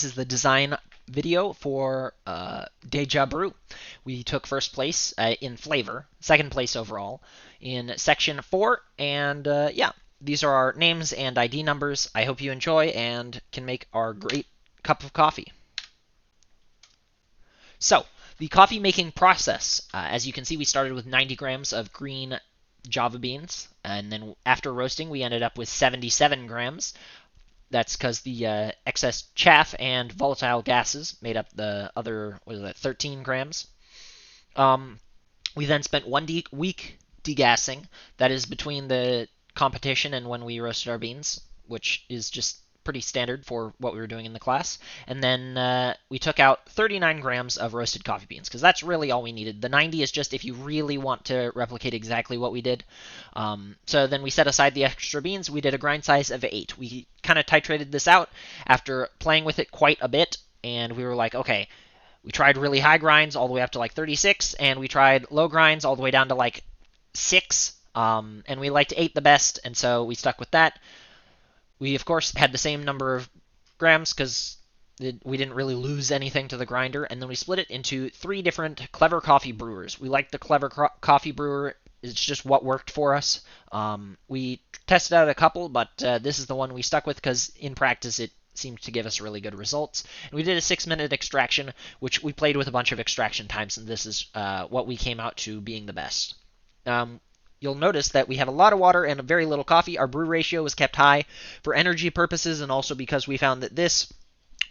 This is the design video for Deja Brew. We took first place in flavor, second place overall in section 4, and yeah, these are our names and ID numbers. I hope you enjoy and can make our great cup of coffee. So, the coffee making process. As you can see, we started with 90 grams of green Java beans, and then after roasting, we ended up with 77 grams. That's because the excess chaff and volatile gases made up the other, 13 grams. We then spent week degassing. That is between the competition and when we roasted our beans, which is just pretty standard for what we were doing in the class. And then we took out 39 grams of roasted coffee beans, because that's really all we needed. The 90 is just if you really want to replicate exactly what we did. So then we set aside the extra beans. We did a grind size of 8. We kind of titrated this out after playing with it quite a bit, and we were like, okay, we tried really high grinds all the way up to like 36, and we tried low grinds all the way down to like 6, and we liked 8 the best, and so we stuck with that. We, of course, had the same number of grams because we didn't really lose anything to the grinder, and then we split it into 3 different Clever Coffee brewers. We liked the Clever Coffee brewer. It's just what worked for us. We tested out a couple, but this is the one we stuck with because in practice it seemed to give us really good results. And we did a 6-minute extraction, which we played with a bunch of extraction times, and this is what we came out to being the best. You'll notice that we have a lot of water and very little coffee. Our brew ratio was kept high for energy purposes, and also because we found that this,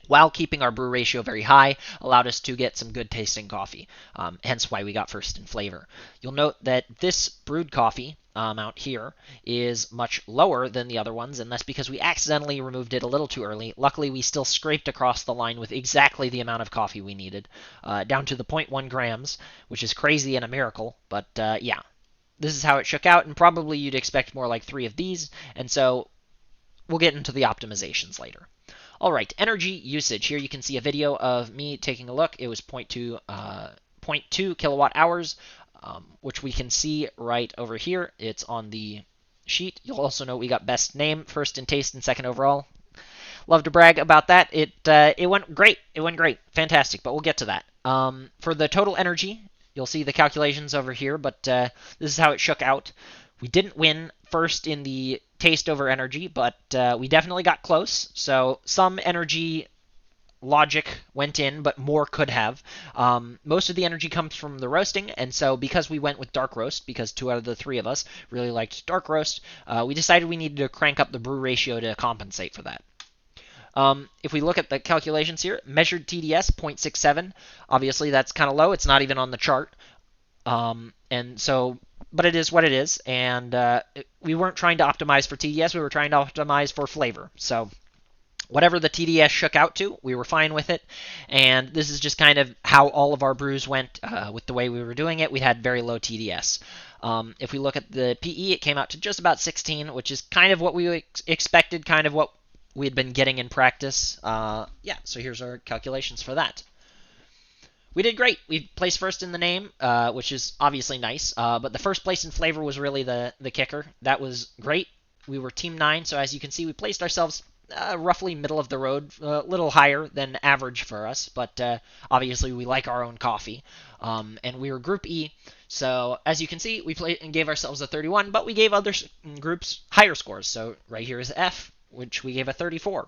while keeping our brew ratio very high, allowed us to get some good tasting coffee, hence why we got first in flavor. You'll note that this brewed coffee out here is much lower than the other ones, and that's because we accidentally removed it a little too early. Luckily, we still scraped across the line with exactly the amount of coffee we needed, down to the 0.1 grams, which is crazy and a miracle, but yeah. This is how it shook out, and probably you'd expect more like 3 of these, and so we'll get into the optimizations later. All right, energy usage. Here you can see a video of me taking a look. It was 0.2 kilowatt hours, which we can see right over here. It's on the sheet. You'll also note we got best name, first in taste, and second overall. Love to brag about that. It went great. It went great. Fantastic, but we'll get to that. For the total energy, you'll see the calculations over here, but this is how it shook out. We didn't win first in the taste over energy, but we definitely got close. So some energy logic went in, but more could have. Most of the energy comes from the roasting, and so because we went with dark roast, because 2 out of the 3 of us really liked dark roast, we decided we needed to crank up the brew ratio to compensate for that. If we look at the calculations here, measured TDS 0.67. Obviously, that's kind of low. It's not even on the chart. And so, but it is what it is. And we weren't trying to optimize for TDS. We were trying to optimize for flavor. So whatever the TDS shook out to, we were fine with it. And this is just kind of how all of our brews went with the way we were doing it. We had very low TDS. If we look at the PE, it came out to just about 16, which is kind of what we expected, kind of what we had been getting in practice. Yeah, so here's our calculations for that. We did great. We placed first in the name, which is obviously nice, but the first place in flavor was really the kicker. That was great. We were Team 9, so as you can see, we placed ourselves roughly middle of the road, a little higher than average for us, but obviously we like our own coffee. And we were Group E, so as you can see, we played and gave ourselves a 31, but we gave other groups higher scores. So right here is F, which we gave a 34.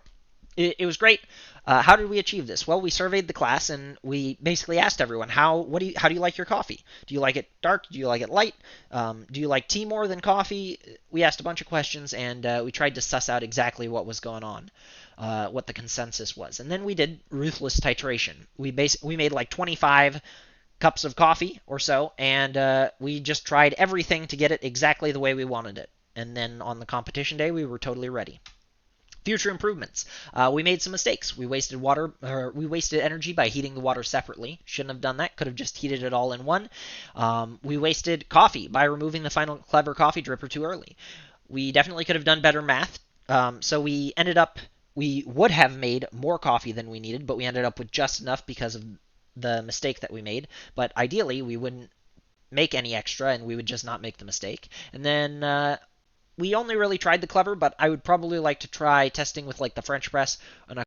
It was great. How did we achieve this? Well, we surveyed the class and we basically asked everyone, how do you like your coffee? Do you like it dark? Do you like it light? Do you like tea more than coffee? We asked a bunch of questions and we tried to suss out exactly what was going on, what the consensus was, and then we did ruthless titration. We made like 25 cups of coffee or so, and we just tried everything to get it exactly the way we wanted it. And then on the competition day, we were totally ready. Future improvements. We made some mistakes. We wasted energy by heating the water separately. Shouldn't have done that. Could have just heated it all in one. We wasted coffee by removing the final Clever Coffee dripper too early. We definitely could have done better math. So we would have made more coffee than we needed, but we ended up with just enough because of the mistake that we made. But ideally, we wouldn't make any extra, and we would just not make the mistake. And then we only really tried the Clever, but I would probably like to try testing with like the French press and a